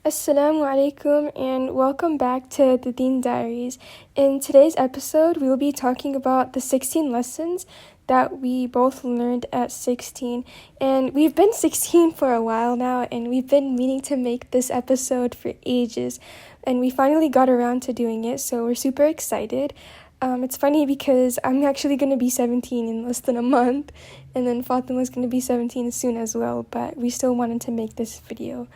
Assalamualaikum and welcome back to the Deen Diaries. In today's episode, we will be talking about the 16 lessons that we both learned at 16. And we've been 16 for a while now, and we've been meaning to make this episode for ages. And we finally got around to doing it, so we're super excited. It's funny because I'm actually going to be 17 in less than a month, and then Fatima's going to be 17 soon as well, but we still wanted to make this video.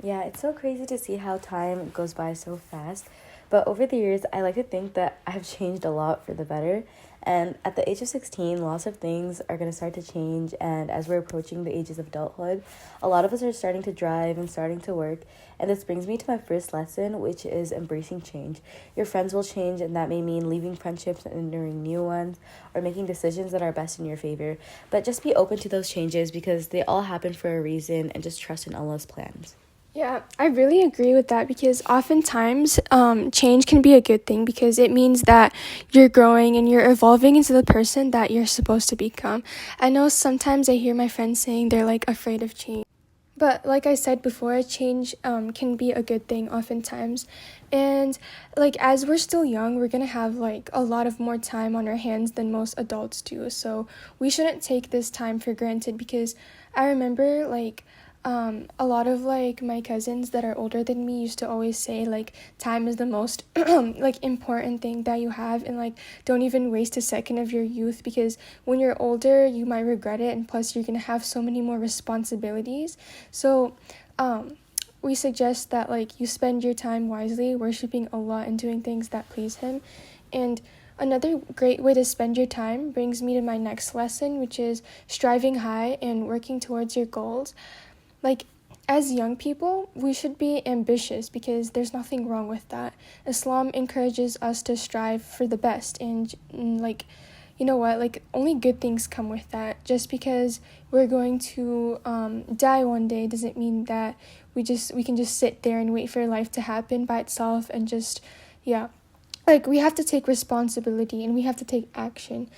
Yeah, it's so crazy to see how time goes by so fast. But over the years, I like to think that I've changed a lot for the better. And at the age of 16, lots of things are going to start to change. And as we're approaching the ages of adulthood, a lot of us are starting to drive and starting to work. And this brings me to my first lesson, which is embracing change. Your friends will change, and that may mean leaving friendships and entering new ones, or making decisions that are best in your favor. But just be open to those changes because they all happen for a reason, and just trust in Allah's plans. Yeah, I really agree with that because oftentimes change can be a good thing because it means that you're growing and you're evolving into the person that you're supposed to become. I know sometimes I hear my friends saying they're like afraid of change. But like I said before, change can be a good thing oftentimes. And like as we're still young, we're going to have like a lot of more time on our hands than most adults do. So we shouldn't take this time for granted because I remember like a lot of like my cousins that are older than me used to always say like time is the most like important thing that you have, and like don't even waste a second of your youth because when you're older you might regret it, and plus you're gonna have so many more responsibilities. So we suggest that like you spend your time wisely worshiping Allah and doing things that please Him. And another great way to spend your time brings me to my next lesson, which is striving high and working towards your goals. Like, as young people, we should be ambitious because there's nothing wrong with that. Islam encourages us to strive for the best, and like, you know what, like, only good things come with that. Just because we're going to die one day doesn't mean that we can just sit there and wait for life to happen by itself and just, yeah. Like, we have to take responsibility and we have to take action.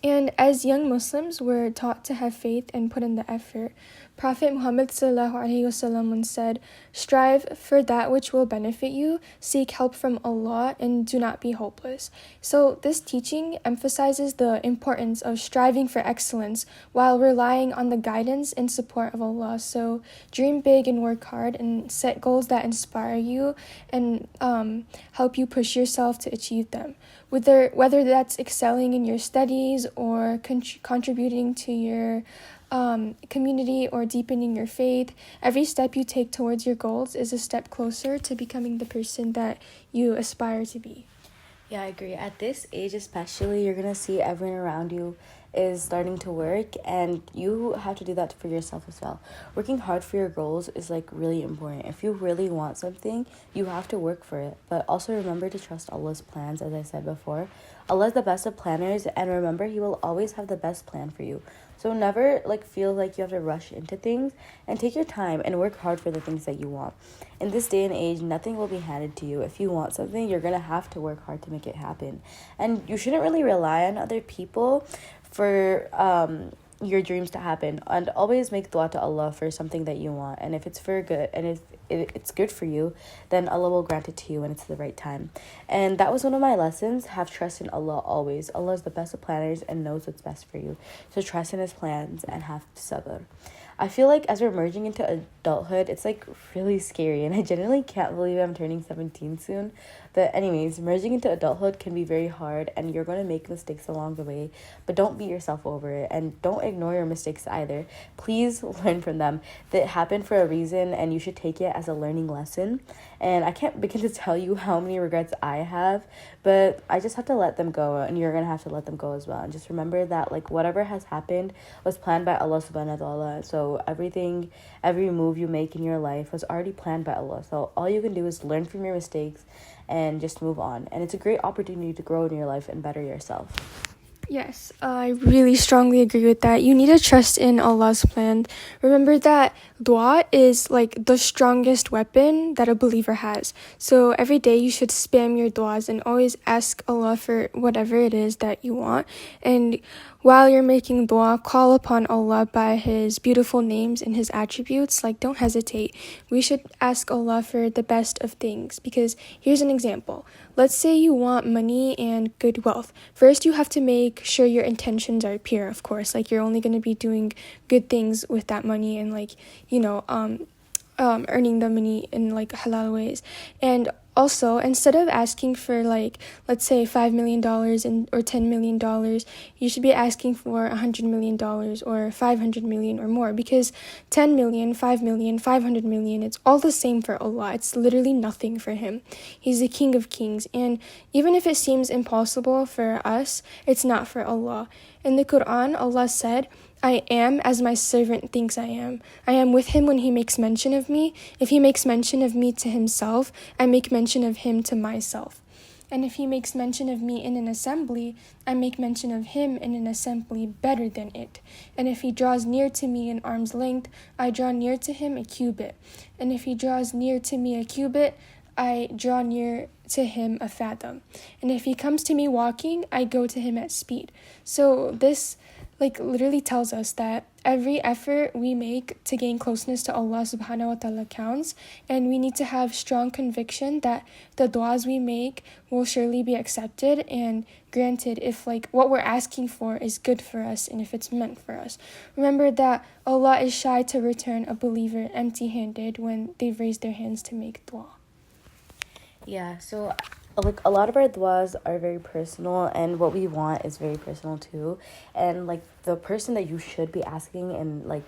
And as young Muslims, we're taught to have faith and put in the effort. Prophet Muhammad ﷺ once said, "Strive for that which will benefit you, seek help from Allah, and do not be hopeless." So this teaching emphasizes the importance of striving for excellence while relying on the guidance and support of Allah. So dream big and work hard and set goals that inspire you and help you push yourself to achieve them. Whether that's excelling in your studies or contributing to your community or deepening your faith, every step you take towards your goals is a step closer to becoming the person that you aspire to be. Yeah, I agree. At this age especially, you're going to see everyone around you is starting to work, and you have to do that for yourself as well. Working hard for your goals is like really important. If you really want something, you have to work for it. But also remember to trust Allah's plans, as I said before. Allah is the best of planners, and remember He will always have the best plan for you. So never like feel like you have to rush into things, and take your time and work hard for the things that you want. In this day and age, nothing will be handed to you. If you want something, you're going to have to work hard to make it happen. And you shouldn't really rely on other people for your dreams to happen, and always make dua to Allah for something that you want. And if it's for good, and if it's good for you, then Allah will grant it to you when it's the right time. And that was one of my lessons. Have trust in Allah always. Allah is the best of planners and knows what's best for you. So trust in His plans and have sabr. I feel like as we're merging into adulthood, it's like really scary, and I genuinely can't believe I'm turning 17 soon. But anyways, merging into adulthood can be very hard, and you're going to make mistakes along the way, but don't beat yourself over it, and don't ignore your mistakes either. Please learn from them. That happened for a reason, and you should take it as a learning lesson. And I can't begin to tell you how many regrets I have, but I just have to let them go, and you're going to have to let them go as well. And just remember that like whatever has happened was planned by Allah subhanahu wa ta'ala. So every move you make in your life was already planned by Allah. So all you can do is learn from your mistakes and just move on. And it's a great opportunity to grow in your life and better yourself. Yes, I really strongly agree with that. You need to trust in Allah's plan. Remember that dua is like the strongest weapon that a believer has. So every day you should spam your duas and always ask Allah for whatever it is that you want. And while you're making dua, call upon Allah by His beautiful names and His attributes. Like, don't hesitate. We should ask Allah for the best of things, because here's an example. Let's say you want money and good wealth. First, you have to make sure your intentions are pure, of course. Like, you're only going to be doing good things with that money and, like, earning the money in like halal ways. And also, instead of asking for, like, let's say $5 million or $10 million, you should be asking for $100 million or 500 million or more, because 10 million, 5 million, 500 million, it's all the same for Allah. It's literally nothing for Him. He's the King of Kings. And even if it seems impossible for us, it's not for Allah. In the Quran, Allah said, I am as my servant thinks I am. I am with him when he makes mention of me. If he makes mention of me to himself, I make mention of him to myself. And if he makes mention of me in an assembly, I make mention of him in an assembly better than it. And if he draws near to me in arm's length, I draw near to him a cubit. And if he draws near to me a cubit, I draw near to him a fathom. And if he comes to me walking, I go to him at speed. So this literally tells us that every effort we make to gain closeness to Allah subhanahu wa ta'ala counts, and we need to have strong conviction that the du'as we make will surely be accepted and granted if what we're asking for is good for us and if it's meant for us. Remember that Allah is shy to return a believer empty-handed when they've raised their hands to make du'a. Yeah, so a lot of our duas are very personal, and what we want is very personal too. And the person that you should be asking and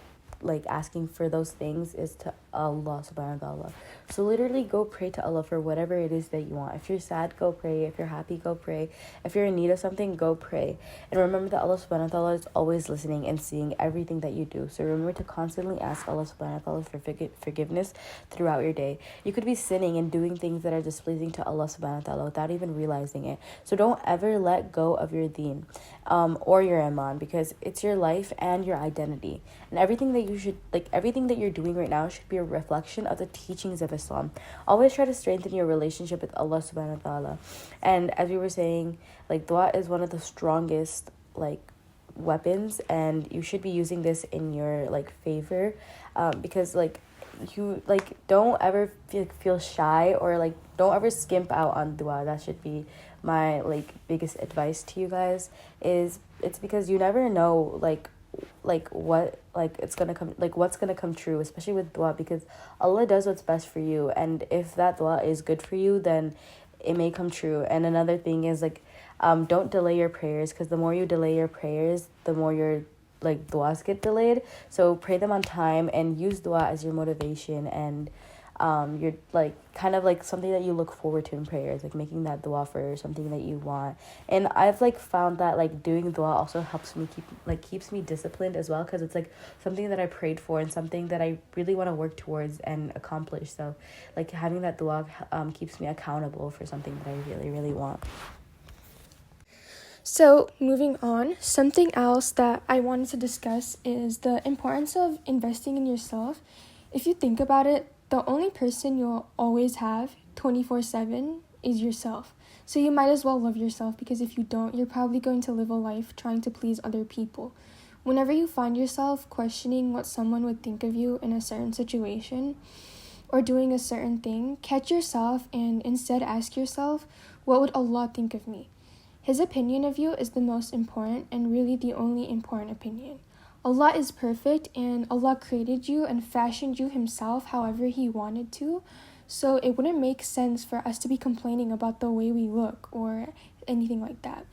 asking for those things is to Allah subhanahu wa ta'ala. So literally go pray to Allah for whatever it is that you want. If you're sad, go pray. If you're happy, go pray. If you're in need of something, go pray. And remember that Allah subhanahu wa ta'ala is always listening and seeing everything that you do. So remember to constantly ask Allah subhanahu wa ta'ala for forgiveness throughout your day. You could be sinning and doing things that are displeasing to Allah subhanahu wa ta'ala without even realizing it. So don't ever let go of your deen or your iman, because it's your life and your identity. And everything that you're doing right now should be a reflection of the teachings of Islam. Always try to strengthen your relationship with Allah subhanahu wa ta'ala. And as we were saying, dua is one of the strongest weapons, and you should be using this in your favor, because you don't ever feel shy, or don't ever skimp out on dua. That should be my biggest advice to you guys. It's because you never know what it's gonna come, what's gonna come true, especially with dua, because Allah does what's best for you, and if that dua is good for you, then it may come true. And another thing is don't delay your prayers, because the more you delay your prayers, the more your duas get delayed. So pray them on time and use dua as your motivation, and you're kind of something that you look forward to in prayers, making that dua for something that you want. And I've found that doing dua also helps me keeps me disciplined as well, because it's something that I prayed for and something that I really want to work towards and accomplish. So having that dua keeps me accountable for something that I really, really want. So, moving on, something else that I wanted to discuss is the importance of investing in yourself. If you think about it, the only person you'll always have 24/7 is yourself. So you might as well love yourself, because if you don't, you're probably going to live a life trying to please other people. Whenever you find yourself questioning what someone would think of you in a certain situation or doing a certain thing, catch yourself and instead ask yourself, what would Allah think of me? His opinion of you is the most important and really the only important opinion. Allah is perfect, and Allah created you and fashioned you Himself however He wanted to. So it wouldn't make sense for us to be complaining about the way we look or anything like that.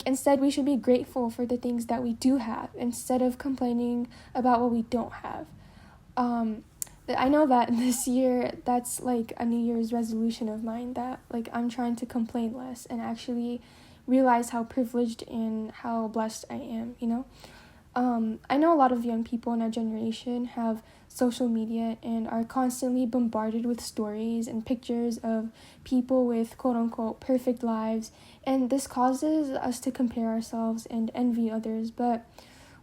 Instead, we should be grateful for the things that we do have instead of complaining about what we don't have. I know that this year, that's a New Year's resolution of mine, that I'm trying to complain less and actually realize how privileged and how blessed I am, I know a lot of young people in our generation have social media and are constantly bombarded with stories and pictures of people with quote-unquote perfect lives, and this causes us to compare ourselves and envy others. But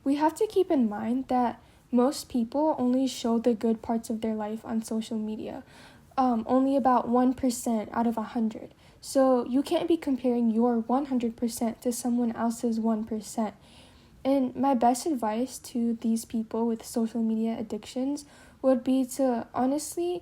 we have to keep in mind that most people only show the good parts of their life on social media, only about 1% out of 100. So you can't be comparing your 100% to someone else's 1%. And my best advice to these people with social media addictions would be to honestly,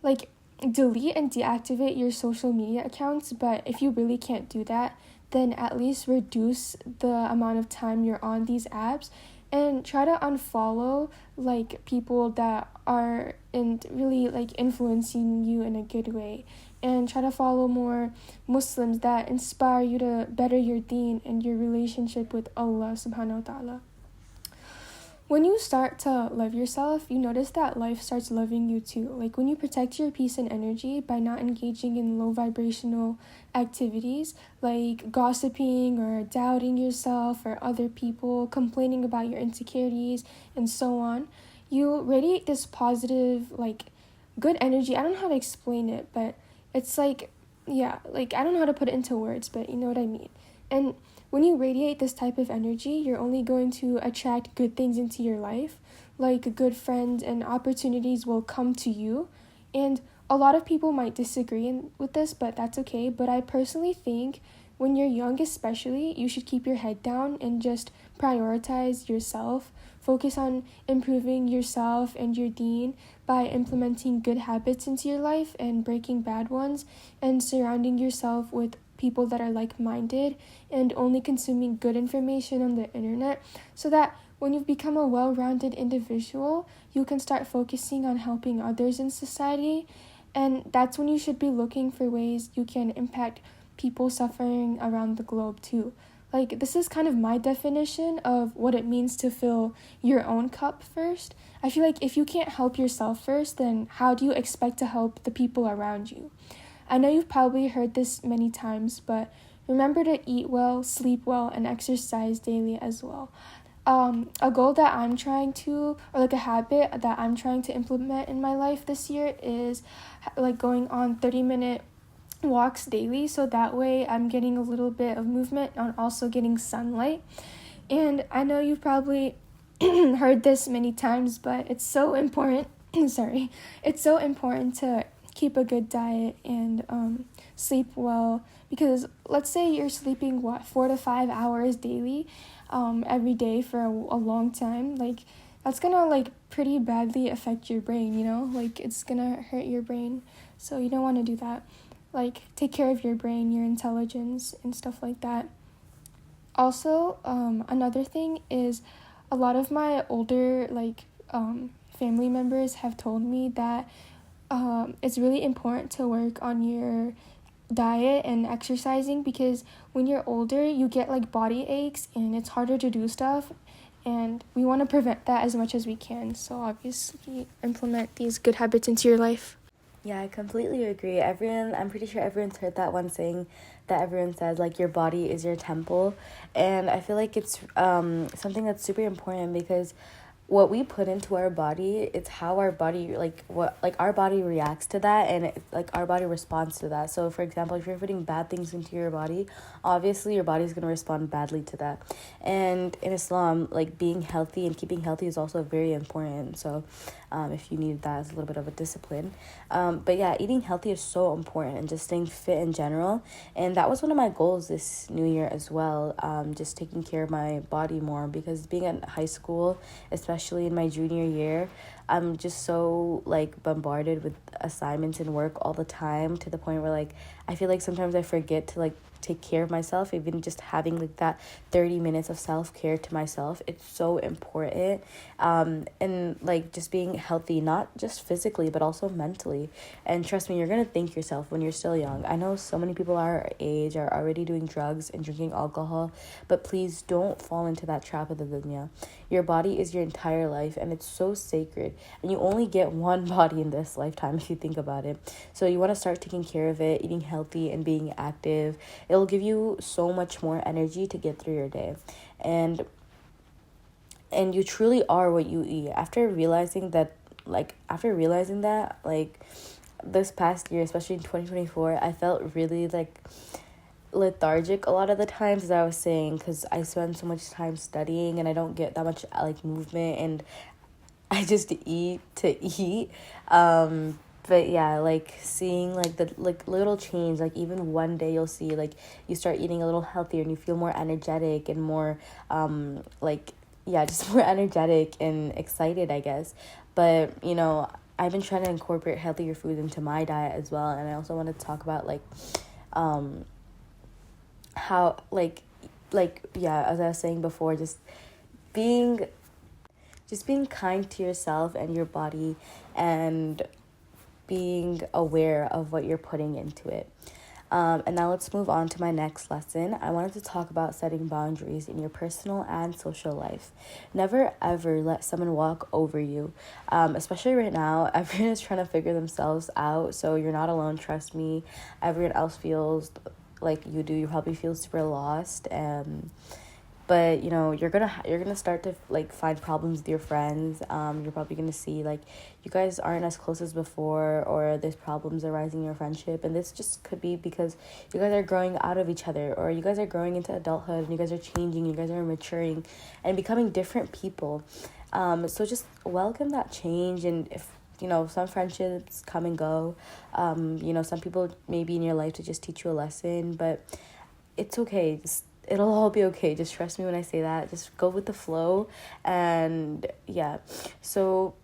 like, delete and deactivate your social media accounts. But if you really can't do that, then at least reduce the amount of time you're on these apps, and try to unfollow like people that are in really like influencing you in a good way, and try to follow more Muslims that inspire you to better your deen and your relationship with Allah subhanahu wa ta'ala. When you start to love yourself, you notice that life starts loving you too. Like when you protect your peace and energy by not engaging in low vibrational activities like gossiping or doubting yourself or other people, complaining about your insecurities, and so on, you radiate this positive, like, good energy. I don't know how to explain it, but it's like, yeah, like, I don't know how to put it into words, but you know what I mean. And when you radiate this type of energy, you're only going to attract good things into your life, like good friends and opportunities will come to you. And a lot of people might disagree with this, but that's okay. But I personally think when you're young, especially, you should keep your head down and just prioritize yourself. Focus on improving yourself and your deen by implementing good habits into your life and breaking bad ones, and surrounding yourself with people that are like-minded and only consuming good information on the internet, so that when you've become a well-rounded individual, you can start focusing on helping others in society. And that's when you should be looking for ways you can impact people suffering around the globe too. Like, this is kind of my definition of what it means to fill your own cup first. I feel like if you can't help yourself first, then how do you expect to help the people around you? I know you've probably heard this many times, but remember to eat well, sleep well, and exercise daily as well. A goal that I'm trying to, or like a habit that I'm trying to implement in my life this year is like going on 30-minute walks daily, so that way I'm getting a little bit of movement and also getting sunlight. And I know you've probably heard this many times, but it's so important. Sorry, it's so important to keep a good diet and sleep well, because let's say you're sleeping 4 to 5 hours daily every day for a long time. Like, that's gonna like pretty badly affect your brain, you know, like it's gonna hurt your brain, so you don't want to do that. Like, take care of your brain, your intelligence, and stuff like that. Also, another thing is, a lot of my older family members have told me that it's really important to work on your diet and exercising, because when you're older you get like body aches and it's harder to do stuff, and we want to prevent that as much as we can. So obviously implement these good habits into your life. Yeah, I completely agree. I'm pretty sure everyone's heard that one saying that everyone says, like, your body is your temple. And I feel like it's something that's super important, because what we put into our body, it's how our body, our body reacts to that, and our body responds to that. So for example, if you're putting bad things into your body, obviously your body's going to respond badly to that. And in Islam, like, being healthy and keeping healthy is also very important. So if you need that as a little bit of a discipline, but yeah, eating healthy is so important, and just staying fit in general. And that was one of my goals this new year as well, just taking care of my body more, because being in high school, especially in my junior year, I'm just so like bombarded with assignments and work all the time, to the point where like I feel like sometimes I forget to like take care of myself. Even just having like that 30 minutes of self-care to myself, it's so important. And like just being healthy, not just physically but also mentally. And trust me, you're gonna thank yourself when you're still young. I know so many people our age are already doing drugs and drinking alcohol, but please don't fall into that trap of the dunya. Your body is your entire life, and it's so sacred, and you only get one body in this lifetime if you think about it. So you want to start taking care of it, eating healthy and being active. It'll give you so much more energy to get through your day. And you truly are what you eat. After realizing that, this past year, especially in 2024, I felt really like lethargic a lot of the times, as I was saying, because I spend so much time studying and I don't get that much like movement, and I just eat to eat. but yeah, like seeing like the like little change, like even one day you'll see like you start eating a little healthier and you feel more energetic and more like yeah, just more energetic and excited, I guess. But you know, I've been trying to incorporate healthier food into my diet as well, and I also want to talk about like how like yeah, as I was saying before, being being kind to yourself and your body, and being aware of what you're putting into it. And now let's move on to my next lesson. I wanted to talk about setting boundaries in your personal and social life. Never ever let someone walk over you. Especially right now, everyone is trying to figure themselves out. So you're not alone, trust me. Everyone else feels like you do. You probably feel super lost. But you know, you're gonna start to like find problems with your friends. You're probably gonna see like you guys aren't as close as before, or there's problems arising in your friendship, and this just could be because you guys are growing out of each other, or you guys are growing into adulthood, and you guys are changing, you guys are maturing and becoming different people. So just welcome that change. And if you know, some friendships come and go, you know, some people may be in your life to just teach you a lesson, but it's okay. It'll all be okay. Just trust me when I say that. Just go with the flow. And yeah, so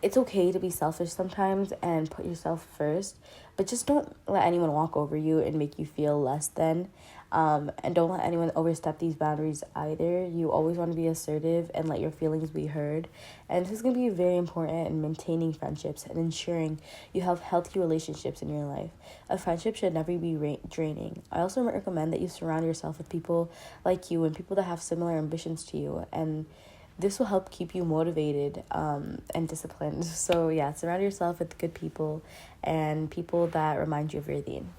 it's okay to be selfish sometimes and put yourself first, but just don't let anyone walk over you and make you feel less than. And don't let anyone overstep these boundaries either. You always want to be assertive and let your feelings be heard. And this is going to be very important in maintaining friendships and ensuring you have healthy relationships in your life. A friendship should never be draining. I also recommend that you surround yourself with people like you and people that have similar ambitions to you. And this will help keep you motivated and disciplined. So yeah, surround yourself with good people and people that remind you of your deen.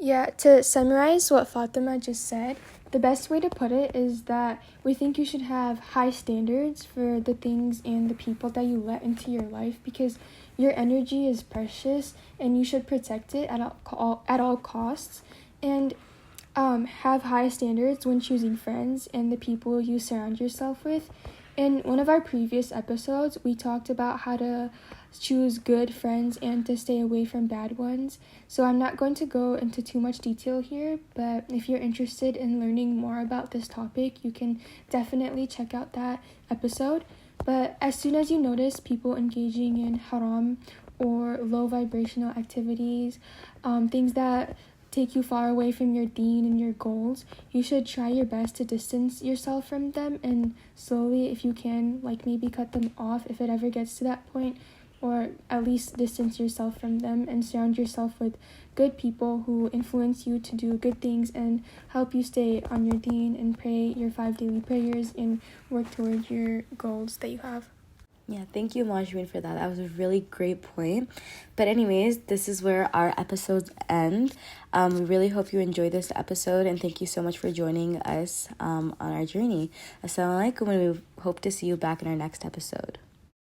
Yeah, to summarize what Fatima just said, the best way to put it is that we think you should have high standards for the things and the people that you let into your life, because your energy is precious and you should protect it at all costs. And have high standards when choosing friends and the people you surround yourself with. In one of our previous episodes, we talked about how to choose good friends and to stay away from bad ones. So I'm not going to go into too much detail here, but if you're interested in learning more about this topic, you can definitely check out that episode. But as soon as you notice people engaging in haram or low vibrational activities, things that take you far away from your deen and your goals, you should try your best to distance yourself from them, and slowly, if you can, like maybe cut them off if it ever gets to that point, or at least distance yourself from them and surround yourself with good people who influence you to do good things and help you stay on your deen and pray your 5 daily prayers and work towards your goals that you have. Yeah, thank you, Majrin, for that. That was a really great point. But anyways, this is where our episodes end. We really hope you enjoyed this episode, and thank you so much for joining us on our journey. Assalamualaikum, and we hope to see you back in our next episode.